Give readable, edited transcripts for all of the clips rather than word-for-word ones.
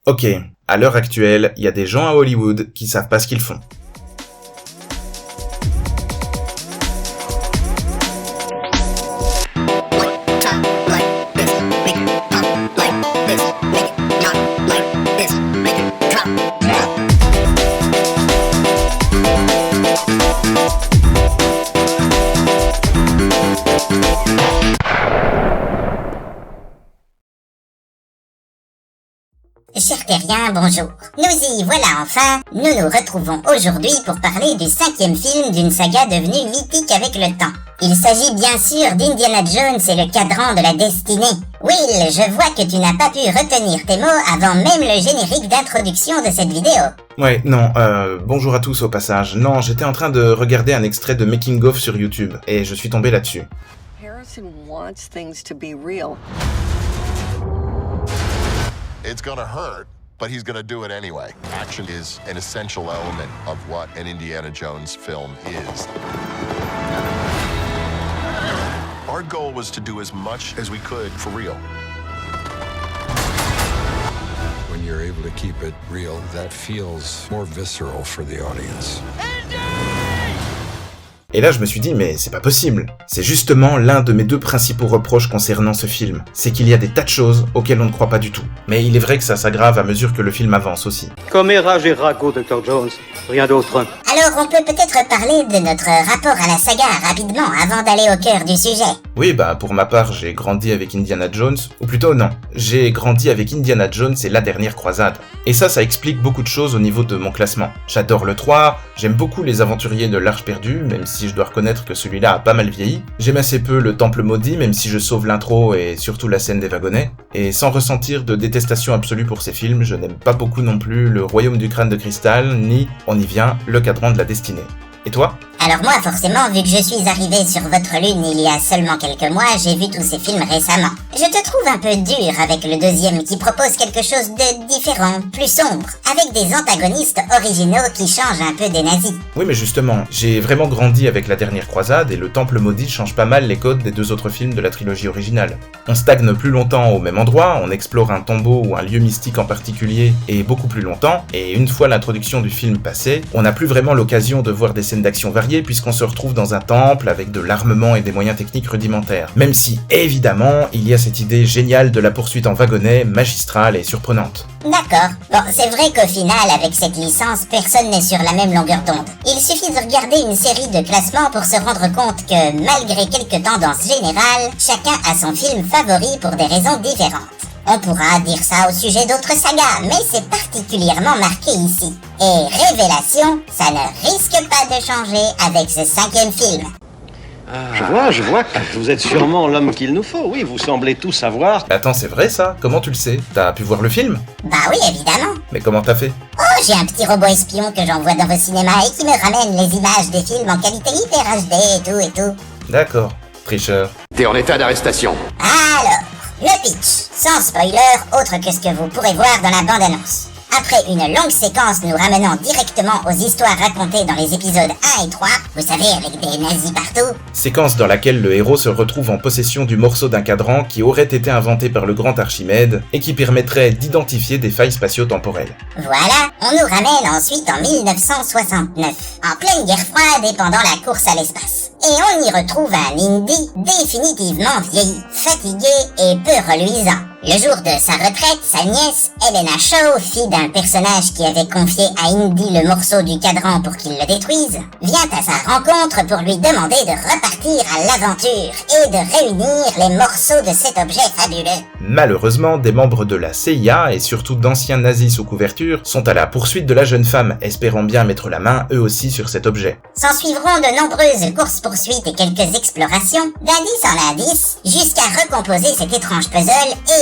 Ok, à l'heure actuelle, il y a des gens à Hollywood qui savent pas ce qu'ils font. Chers terriens, bonjour. Nous y voilà enfin. Nous nous retrouvons aujourd'hui pour parler du 5e film d'une saga devenue mythique avec le temps. Il s'agit bien sûr d'Indiana Jones et le cadran de la destinée. Will, je vois que tu n'as pas pu retenir tes mots avant même le générique d'introduction de cette vidéo. Ouais, non, bonjour à tous au passage. Non, j'étais en train de regarder un extrait de Making of sur YouTube, et je suis tombé là-dessus. Harrison wants things to be real. It's gonna hurt, but he's gonna do it anyway. Action is an essential element of what an Indiana Jones film is. Our goal was to do as much as we could for real. When you're able to keep it real, that feels more visceral for the audience. Et là je me suis dit mais c'est pas possible. C'est justement l'un de mes deux principaux reproches concernant ce film. C'est qu'il y a des tas de choses auxquelles on ne croit pas du tout. Mais il est vrai que ça s'aggrave à mesure que le film avance aussi. Commérage et ragot, Dr. Jones. Rien d'autre. Alors on peut peut-être parler de notre rapport à la saga rapidement avant d'aller au cœur du sujet. Oui, pour ma part, j'ai grandi avec Indiana Jones, ou plutôt non, j'ai grandi avec Indiana Jones et La Dernière Croisade. Et ça explique beaucoup de choses au niveau de mon classement. J'adore le 3, j'aime beaucoup Les Aventuriers de l'Arche Perdue, même si je dois reconnaître que celui-là a pas mal vieilli. J'aime assez peu Le Temple Maudit, même si je sauve l'intro et surtout la scène des wagonnets. Et sans ressentir de détestation absolue pour ces films, je n'aime pas beaucoup non plus Le Royaume du Crâne de Cristal, ni, on y vient, Le Cadran de la Destinée. Et toi ? Alors moi, forcément, vu que je suis arrivé sur votre lune il y a seulement quelques mois, j'ai vu tous ces films récemment. Je te trouve un peu dur avec le deuxième qui propose quelque chose de différent, plus sombre, avec des antagonistes originaux qui changent un peu des nazis. Oui, mais justement, j'ai vraiment grandi avec La Dernière Croisade et Le Temple Maudit change pas mal les codes des deux autres films de la trilogie originale. On stagne plus longtemps au même endroit, on explore un tombeau ou un lieu mystique en particulier et beaucoup plus longtemps, et une fois l'introduction du film passée, on n'a plus vraiment l'occasion de voir des scènes d'action variées puisqu'on se retrouve dans un temple avec de l'armement et des moyens techniques rudimentaires. Même si, évidemment, il y a cette idée géniale de la poursuite en wagonnet, magistrale et surprenante. D'accord. Bon, c'est vrai qu'au final, avec cette licence, personne n'est sur la même longueur d'onde. Il suffit de regarder une série de classements pour se rendre compte que, malgré quelques tendances générales, chacun a son film favori pour des raisons différentes. On pourra dire ça au sujet d'autres sagas, mais c'est particulièrement marqué ici. Et révélation, ça ne risque pas de changer avec ce 5e film. Je vois que vous êtes sûrement l'homme qu'il nous faut. Oui, vous semblez tout savoir. Attends, c'est vrai ça ? Comment tu le sais ? T'as pu voir le film ? Bah oui, évidemment. Mais comment t'as fait ? Oh, j'ai un petit robot espion que j'envoie dans vos cinémas et qui me ramène les images des films en qualité hyper HD et tout. D'accord, tricheur. T'es en état d'arrestation. Alors, le pitch, sans spoiler, autre que ce que vous pourrez voir dans la bande-annonce. Après une longue séquence nous ramenant directement aux histoires racontées dans les épisodes 1 et 3, vous savez, avec des nazis partout. Séquence dans laquelle le héros se retrouve en possession du morceau d'un cadran qui aurait été inventé par le grand Archimède et qui permettrait d'identifier des failles spatio-temporelles. Voilà, on nous ramène ensuite en 1969, en pleine guerre froide et pendant la course à l'espace. Et on y retrouve un Indy définitivement vieilli, fatigué et peu reluisant. Le jour de sa retraite, sa nièce, Helena Shaw, fille d'un personnage qui avait confié à Indy le morceau du cadran pour qu'il le détruise, vient à sa rencontre pour lui demander de repartir à l'aventure et de réunir les morceaux de cet objet fabuleux. Malheureusement, des membres de la CIA et surtout d'anciens nazis sous couverture sont à la poursuite de la jeune femme, espérant bien mettre la main eux aussi sur cet objet. S'en suivront de nombreuses courses-poursuites et quelques explorations, d'indice en indice, jusqu'à recomposer cet étrange puzzle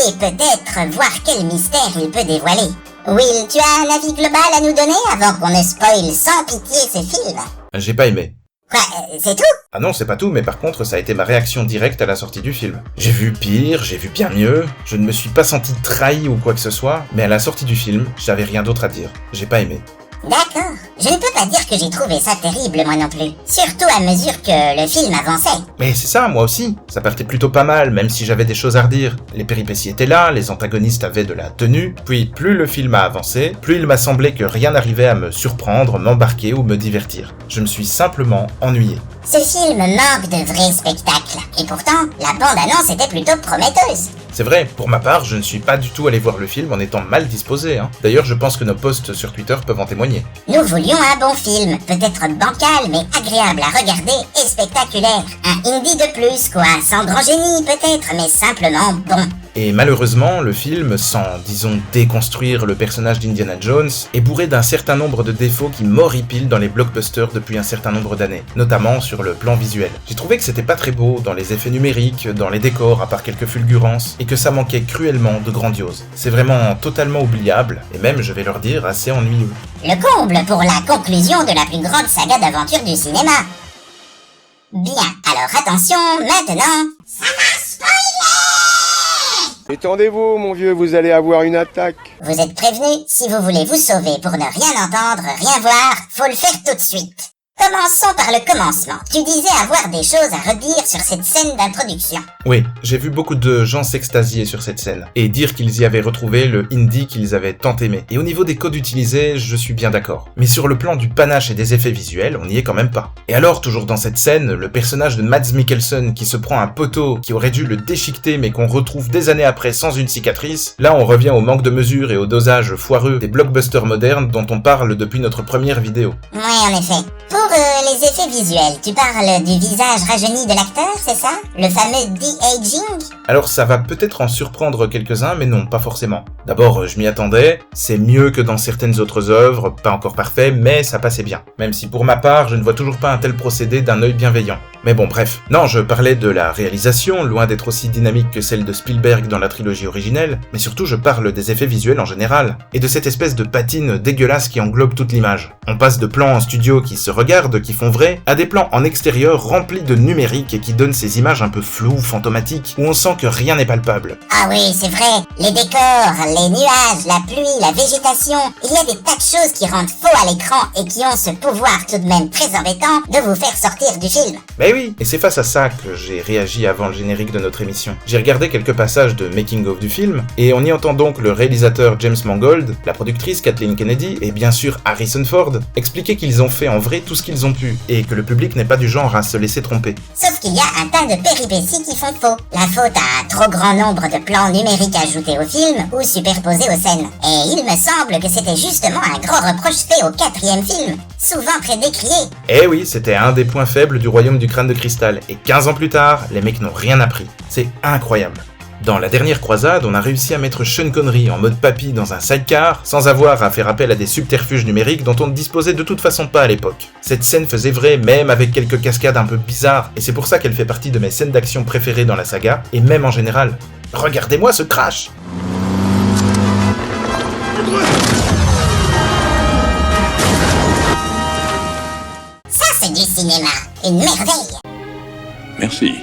et peut-être voir quel mystère il peut dévoiler. Will, tu as un avis global à nous donner avant qu'on ne spoile sans pitié ce film ? J'ai pas aimé. Quoi, c'est tout ? Ah non, c'est pas tout, mais par contre, ça a été ma réaction directe à la sortie du film. J'ai vu pire, j'ai vu bien mieux, je ne me suis pas senti trahi ou quoi que ce soit, mais à la sortie du film, j'avais rien d'autre à dire. J'ai pas aimé. D'accord. Je ne peux pas dire que j'ai trouvé ça terrible moi non plus. Surtout à mesure que le film avançait. Mais c'est ça, moi aussi. Ça partait plutôt pas mal, même si j'avais des choses à redire. Les péripéties étaient là, les antagonistes avaient de la tenue, puis plus le film a avancé, plus il m'a semblé que rien n'arrivait à me surprendre, m'embarquer ou me divertir. Je me suis simplement ennuyé. Ce film manque de vrais spectacles. Et pourtant, la bande-annonce était plutôt prometteuse. C'est vrai, pour ma part, je ne suis pas du tout allé voir le film en étant mal disposé. D'ailleurs, je pense que nos posts sur Twitter peuvent en témoigner. Nous voulions un bon film, peut-être bancal mais agréable à regarder et spectaculaire. Un indie de plus quoi, sans grand génie peut-être, mais simplement bon. Et malheureusement, le film, sans, disons, déconstruire le personnage d'Indiana Jones, est bourré d'un certain nombre de défauts qui m'horripilent dans les blockbusters depuis un certain nombre d'années, notamment sur le plan visuel. J'ai trouvé que c'était pas très beau dans les effets numériques, dans les décors à part quelques fulgurances, et que ça manquait cruellement de grandiose. C'est vraiment totalement oubliable, et même, je vais leur dire, assez ennuyeux. Le comble pour la conclusion de la plus grande saga d'aventure du cinéma. Bien, alors attention, maintenant... Ça va spoiler! Étendez-vous, mon vieux, vous allez avoir une attaque. Vous êtes prévenus, si vous voulez vous sauver pour ne rien entendre, rien voir, faut le faire tout de suite. Commençons par le commencement. Tu disais avoir des choses à redire sur cette scène d'introduction. Oui, j'ai vu beaucoup de gens s'extasier sur cette scène, et dire qu'ils y avaient retrouvé le indie qu'ils avaient tant aimé. Et au niveau des codes utilisés, je suis bien d'accord. Mais sur le plan du panache et des effets visuels, on n'y est quand même pas. Et alors, toujours dans cette scène, le personnage de Mads Mikkelsen qui se prend un poteau qui aurait dû le déchiqueter mais qu'on retrouve des années après sans une cicatrice, là on revient au manque de mesure et au dosage foireux des blockbusters modernes dont on parle depuis notre première vidéo. Ouais, en effet. Pour les effets visuels, tu parles du visage rajeuni de l'acteur, c'est ça? Le fameux de-aging? Alors ça va peut-être en surprendre quelques-uns, mais non, pas forcément. D'abord, je m'y attendais, c'est mieux que dans certaines autres œuvres, pas encore parfait, mais ça passait bien. Même si pour ma part, je ne vois toujours pas un tel procédé d'un œil bienveillant. Mais bon, bref. Non, je parlais de la réalisation, loin d'être aussi dynamique que celle de Spielberg dans la trilogie originelle, mais surtout je parle des effets visuels en général, et de cette espèce de patine dégueulasse qui englobe toute l'image. On passe de plans en studio qui se regardent, qui font vrai, à des plans en extérieur remplis de numérique et qui donnent ces images un peu floues, fantomatiques, où on sent que rien n'est palpable. Ah oui, c'est vrai. Les décors, les nuages, la pluie, la végétation, il y a des tas de choses qui rendent faux à l'écran et qui ont ce pouvoir tout de même très embêtant de vous faire sortir du film. Mais oui, et c'est face à ça que j'ai réagi avant le générique de notre émission. J'ai regardé quelques passages de making-of du film, et on y entend donc le réalisateur James Mangold, la productrice Kathleen Kennedy, et bien sûr Harrison Ford, expliquer qu'ils ont fait en vrai tout ce qu'ils ont pu, et que le public n'est pas du genre à se laisser tromper. Sauf qu'il y a un tas de péripéties qui font faux. La faute à un trop grand nombre de plans numériques ajoutés au film ou superposés aux scènes. Et il me semble que c'était justement un gros reproche fait au 4e film, souvent très décrié. Eh oui, c'était un des points faibles du royaume du crâne de cristal, et 15 ans plus tard, les mecs n'ont rien appris. C'est incroyable. Dans La Dernière Croisade, on a réussi à mettre Sean Connery en mode papy dans un sidecar, sans avoir à faire appel à des subterfuges numériques dont on ne disposait de toute façon pas à l'époque. Cette scène faisait vrai, même avec quelques cascades un peu bizarres, et c'est pour ça qu'elle fait partie de mes scènes d'action préférées dans la saga, et même en général. Regardez-moi ce crash! Ça c'est du cinéma, une merveille. Merci.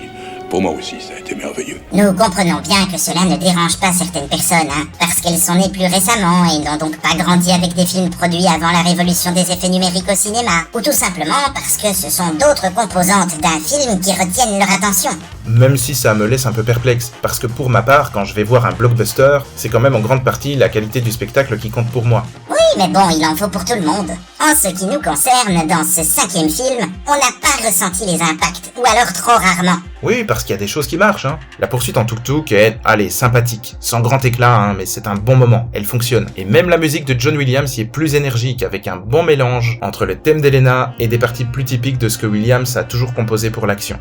Pour moi aussi, ça a été merveilleux. Nous comprenons bien que cela ne dérange pas certaines personnes, parce qu'elles sont nées plus récemment et n'ont donc pas grandi avec des films produits avant la révolution des effets numériques au cinéma, ou tout simplement parce que ce sont d'autres composantes d'un film qui retiennent leur attention. Même si ça me laisse un peu perplexe, parce que pour ma part, quand je vais voir un blockbuster, c'est quand même en grande partie la qualité du spectacle qui compte pour moi. Oui, mais bon, il en faut pour tout le monde. En ce qui nous concerne, dans ce 5e film, on n'a pas ressenti les impacts, ou alors trop rarement. Oui, parce qu'il y a des choses qui marchent, La poursuite en tuk-tuk est, allez, sympathique. Sans grand éclat, mais c'est un bon moment. Elle fonctionne. Et même la musique de John Williams y est plus énergique, avec un bon mélange entre le thème d'Elena et des parties plus typiques de ce que Williams a toujours composé pour l'action.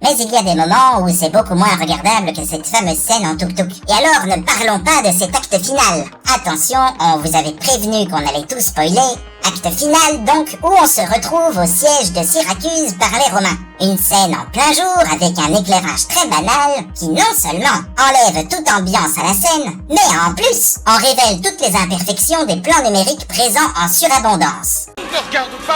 Mais il y a des moments où c'est beaucoup moins regardable que cette fameuse scène en tuk-tuk. Et alors, ne parlons pas de cet acte final. Attention, on vous avait prévenu qu'on allait tout spoiler. Acte final donc, où on se retrouve au siège de Syracuse par les Romains. Une scène en plein jour avec un éclairage très banal qui non seulement enlève toute ambiance à la scène, mais en plus en révèle toutes les imperfections des plans numériques présents en surabondance.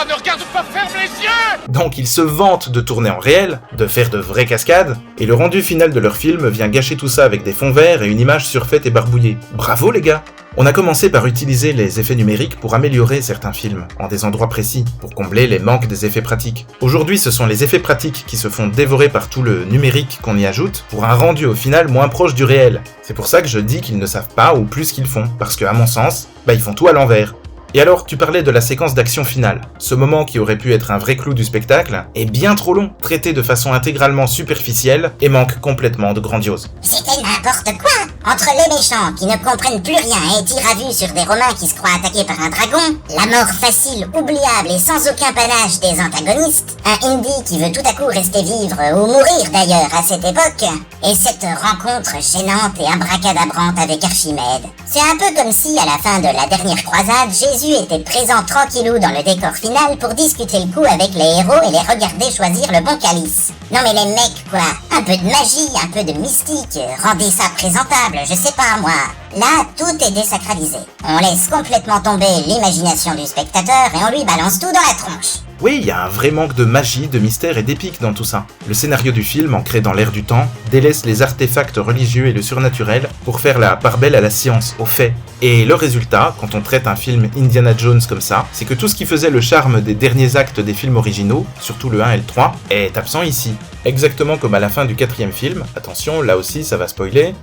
Ne regarde pas, ferme les yeux! Donc ils se vantent de tourner en réel, de faire de vraies cascades, et le rendu final de leur film vient gâcher tout ça avec des fonds verts et une image surfaite et barbouillée. Bravo les gars! On a commencé par utiliser les effets numériques pour améliorer certains films, en des endroits précis, pour combler les manques des effets pratiques. Aujourd'hui, ce sont les effets pratiques qui se font dévorer par tout le numérique qu'on y ajoute, pour un rendu au final moins proche du réel. C'est pour ça que je dis qu'ils ne savent pas ou plus qu'ils font, parce que à mon sens, ils font tout à l'envers. Et alors, tu parlais de la séquence d'action finale. Ce moment qui aurait pu être un vrai clou du spectacle est bien trop long, traité de façon intégralement superficielle et manque complètement de grandiose. C'était n'importe quoi! Entre les méchants qui ne comprennent plus rien et tirent à vue sur des Romains qui se croient attaqués par un dragon, la mort facile, oubliable et sans aucun panache des antagonistes, un Indy qui veut tout à coup rester vivre ou mourir d'ailleurs à cette époque, et cette rencontre gênante et abracadabrante avec Archimède. C'est un peu comme si, à la fin de la dernière croisade, Jésus était présent tranquillou dans le décor final pour discuter le coup avec les héros et les regarder choisir le bon calice. Non mais les mecs quoi, un peu de magie, un peu de mystique, rendez ça présentable, je sais pas moi. Là, tout est désacralisé. On laisse complètement tomber l'imagination du spectateur et on lui balance tout dans la tronche. Oui, il y a un vrai manque de magie, de mystère et d'épique dans tout ça. Le scénario du film, ancré dans l'air du temps, délaisse les artefacts religieux et le surnaturel pour faire la part belle à la science, aux faits. Et le résultat, quand on traite un film Indiana Jones comme ça, c'est que tout ce qui faisait le charme des derniers actes des films originaux, surtout le 1 et le 3, est absent ici. Exactement comme à la fin du 4e film, attention, là aussi ça va spoiler,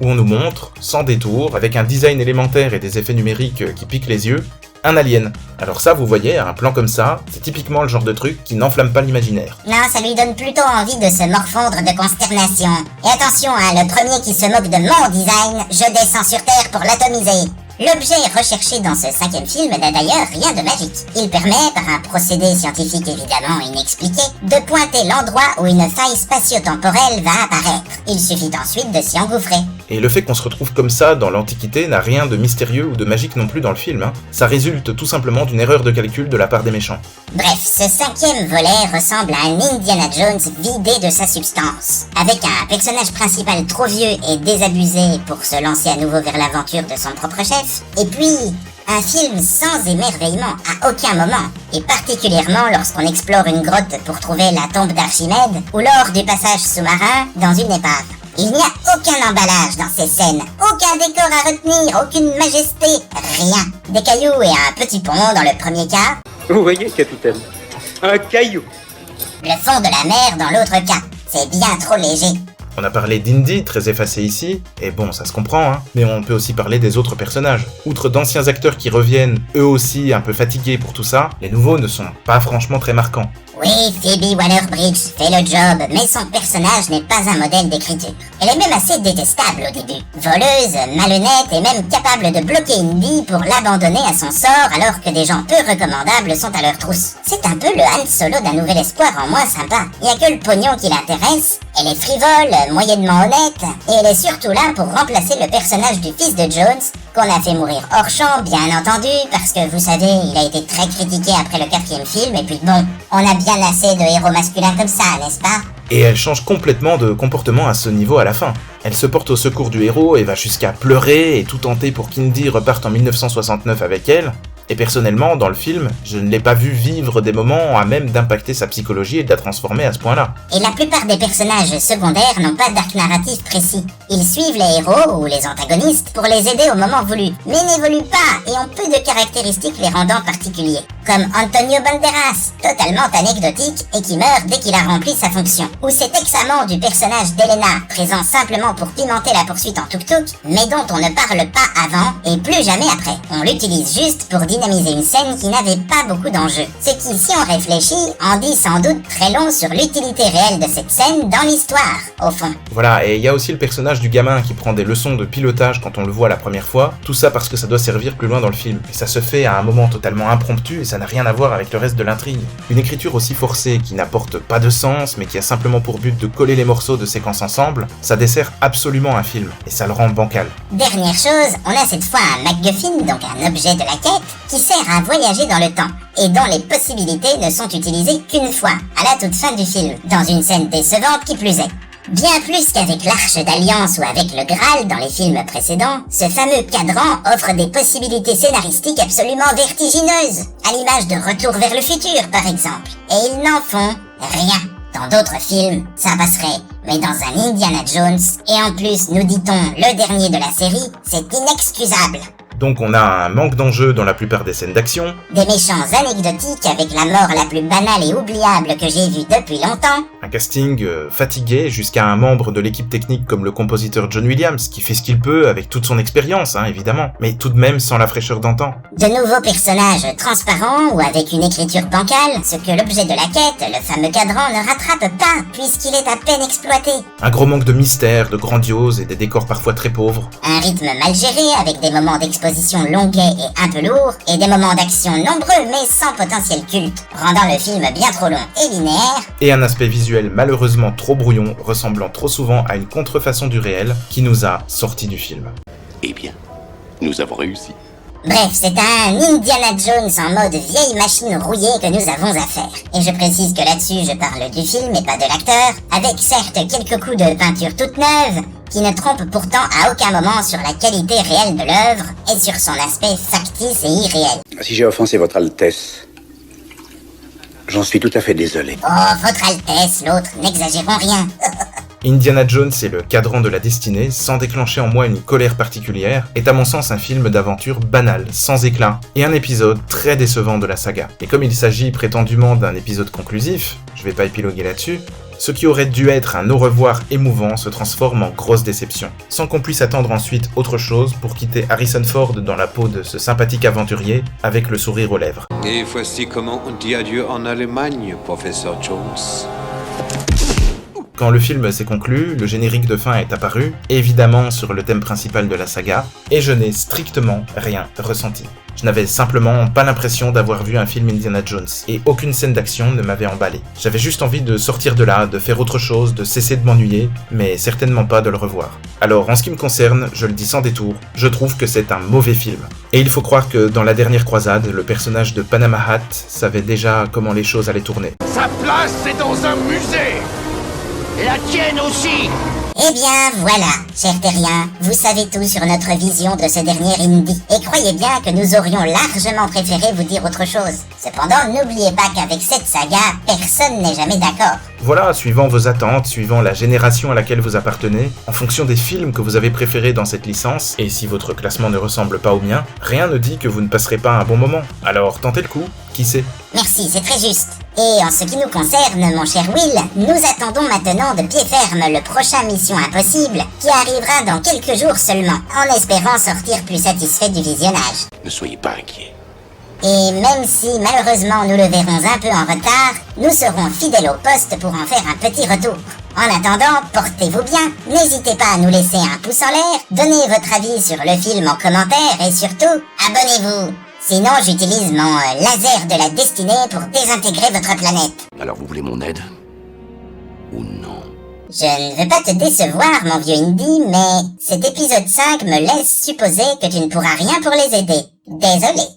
où on nous montre, sans détour, avec un design élémentaire et des effets numériques qui piquent les yeux, un alien. Alors ça, vous voyez, un plan comme ça, c'est typiquement le genre de truc qui n'enflamme pas l'imaginaire. Non, ça lui donne plutôt envie de se morfondre de consternation. Et attention, le premier qui se moque de mon design, je descends sur Terre pour l'atomiser. L'objet recherché dans ce 5e film n'a d'ailleurs rien de magique. Il permet, par un procédé scientifique évidemment inexpliqué, de pointer l'endroit où une faille spatio-temporelle va apparaître. Il suffit ensuite de s'y engouffrer. Et le fait qu'on se retrouve comme ça dans l'Antiquité n'a rien de mystérieux ou de magique non plus dans le film. Ça résulte tout simplement d'une erreur de calcul de la part des méchants. Bref, ce 5e volet ressemble à un Indiana Jones vidé de sa substance. Avec un personnage principal trop vieux et désabusé pour se lancer à nouveau vers l'aventure de son propre chef. Et puis, un film sans émerveillement à aucun moment, et particulièrement lorsqu'on explore une grotte pour trouver la tombe d'Archimède, ou lors du passage sous-marin dans une épave. Il n'y a aucun emballage dans ces scènes, aucun décor à retenir, aucune majesté, rien. Des cailloux et un petit pont dans le premier cas. Vous voyez, capitaine, un caillou. Le fond de la mer dans l'autre cas, c'est bien trop léger. On a parlé d'Indy, très effacé ici, et bon, ça se comprend, mais on peut aussi parler des autres personnages. Outre d'anciens acteurs qui reviennent, eux aussi un peu fatigués pour tout ça, les nouveaux ne sont pas franchement très marquants. Oui, Phoebe Waller-Bridge fait le job, mais son personnage n'est pas un modèle d'écriture. Elle est même assez détestable au début. Voleuse, malhonnête et même capable de bloquer Indy pour l'abandonner à son sort alors que des gens peu recommandables sont à leur trousse. C'est un peu le Han Solo d'un nouvel espoir en moins sympa. Il n'y a que le pognon qui l'intéresse, elle est frivole, moyennement honnête, et elle est surtout là pour remplacer le personnage du fils de Jones, qu'on a fait mourir hors champ, bien entendu, parce que vous savez, il a été très critiqué après le 4e film, et puis bon, on a bien assez de héros masculins comme ça, n'est-ce pas? Et elle change complètement de comportement à ce niveau à la fin. Elle se porte au secours du héros et va jusqu'à pleurer et tout tenter pour qu'Indy reparte en 1969 avec elle. Et personnellement, dans le film, je ne l'ai pas vu vivre des moments à même d'impacter sa psychologie et de la transformer à ce point-là. Et la plupart des personnages secondaires n'ont pas d'arc narratif précis. Ils suivent les héros ou les antagonistes pour les aider au moment voulu, mais n'évoluent pas et ont peu de caractéristiques les rendant particuliers. Comme Antonio Banderas, totalement anecdotique et qui meurt dès qu'il a rempli sa fonction. Ou cet ex-amant du personnage d'Elena, présent simplement pour pimenter la poursuite en tuk-tuk, mais dont on ne parle pas avant et plus jamais après. On l'utilise juste pour dynamiser une scène qui n'avait pas beaucoup d'enjeux. Ce qui, si on réfléchit, en dit sans doute très long sur l'utilité réelle de cette scène dans l'histoire, au fond. Voilà, et il y a aussi le personnage du gamin qui prend des leçons de pilotage quand on le voit la première fois, tout ça parce que ça doit servir plus loin dans le film. Et ça se fait à un moment totalement impromptu et ça n'a rien à voir avec le reste de l'intrigue. Une écriture aussi forcée, qui n'apporte pas de sens, mais qui a simplement pour but de coller les morceaux de séquences ensemble, ça dessert absolument un film, et ça le rend bancal. Dernière chose, on a cette fois un MacGuffin, donc un objet de la quête, qui sert à voyager dans le temps, et dont les possibilités ne sont utilisées qu'une fois, à la toute fin du film, dans une scène décevante qui plus est. Bien plus qu'avec l'Arche d'Alliance ou avec le Graal dans les films précédents, ce fameux cadran offre des possibilités scénaristiques absolument vertigineuses, à l'image de Retour vers le futur par exemple. Et ils n'en font rien. Dans d'autres films, ça passerait, mais dans un Indiana Jones, et en plus, nous dit-on, le dernier de la série, c'est inexcusable. Donc on a un manque d'enjeu dans la plupart des scènes d'action, des méchants anecdotiques avec la mort la plus banale et oubliable que j'ai vue depuis longtemps, un casting fatigué jusqu'à un membre de l'équipe technique comme le compositeur John Williams qui fait ce qu'il peut avec toute son expérience, évidemment, mais tout de même sans la fraîcheur d'antan. De nouveaux personnages transparents ou avec une écriture bancale, ce que l'objet de la quête, le fameux cadran, ne rattrape pas puisqu'il est à peine exploité. Un gros manque de mystère, de grandiose et des décors parfois très pauvres. Un rythme mal géré avec des moments d'exposition longuets et un peu lourds, et des moments d'action nombreux mais sans potentiel culte, rendant le film bien trop long et linéaire. Et un aspect visuel malheureusement trop brouillon, ressemblant trop souvent à une contrefaçon du réel qui nous a sortis du film. Eh bien, nous avons réussi. Bref, c'est un Indiana Jones en mode vieille machine rouillée que nous avons à faire. Et je précise que là-dessus je parle du film et pas de l'acteur, avec certes quelques coups de peinture toute neuve, qui ne trompent pourtant à aucun moment sur la qualité réelle de l'œuvre et sur son aspect factice et irréel. Si j'ai offensé votre Altesse, j'en suis tout à fait désolé. Oh, votre Altesse, l'autre, n'exagérons rien. Indiana Jones et le cadran de la destinée, sans déclencher en moi une colère particulière, est à mon sens un film d'aventure banal, sans éclat, et un épisode très décevant de la saga. Et comme il s'agit prétendument d'un épisode conclusif, je vais pas épiloguer là-dessus, ce qui aurait dû être un au revoir émouvant se transforme en grosse déception, sans qu'on puisse attendre ensuite autre chose pour quitter Harrison Ford dans la peau de ce sympathique aventurier avec le sourire aux lèvres. Et voici comment on dit adieu en Allemagne, professeur Jones. Quand le film s'est conclu, le générique de fin est apparu, évidemment sur le thème principal de la saga, et je n'ai strictement rien ressenti. Je n'avais simplement pas l'impression d'avoir vu un film Indiana Jones, et aucune scène d'action ne m'avait emballé. J'avais juste envie de sortir de là, de faire autre chose, de cesser de m'ennuyer, mais certainement pas de le revoir. Alors en ce qui me concerne, je le dis sans détour, je trouve que c'est un mauvais film. Et il faut croire que dans la dernière croisade, le personnage de Panama Hat savait déjà comment les choses allaient tourner. Sa place, c'est dans un musée. Et la tienne aussi. Eh bien, voilà, chers terriens, vous savez tout sur notre vision de ce dernier Indy. Et croyez bien que nous aurions largement préféré vous dire autre chose. Cependant, n'oubliez pas qu'avec cette saga, personne n'est jamais d'accord. Voilà, suivant vos attentes, suivant la génération à laquelle vous appartenez, en fonction des films que vous avez préférés dans cette licence, et si votre classement ne ressemble pas au mien, rien ne dit que vous ne passerez pas un bon moment. Alors tentez le coup, qui sait ? Merci, c'est très juste. Et en ce qui nous concerne, mon cher Will, nous attendons maintenant de pied ferme le prochain Mission Impossible, qui arrivera dans quelques jours seulement, en espérant sortir plus satisfait du visionnage. Ne soyez pas inquiets. Et même si malheureusement nous le verrons un peu en retard, nous serons fidèles au poste pour en faire un petit retour. En attendant, portez-vous bien, n'hésitez pas à nous laisser un pouce en l'air, donnez votre avis sur le film en commentaire et surtout, abonnez-vous. Sinon, j'utilise mon laser de la destinée pour désintégrer votre planète. Alors vous voulez mon aide ? Ou non ? Je ne veux pas te décevoir, mon vieux Indy, mais cet épisode 5 me laisse supposer que tu ne pourras rien pour les aider. Désolé.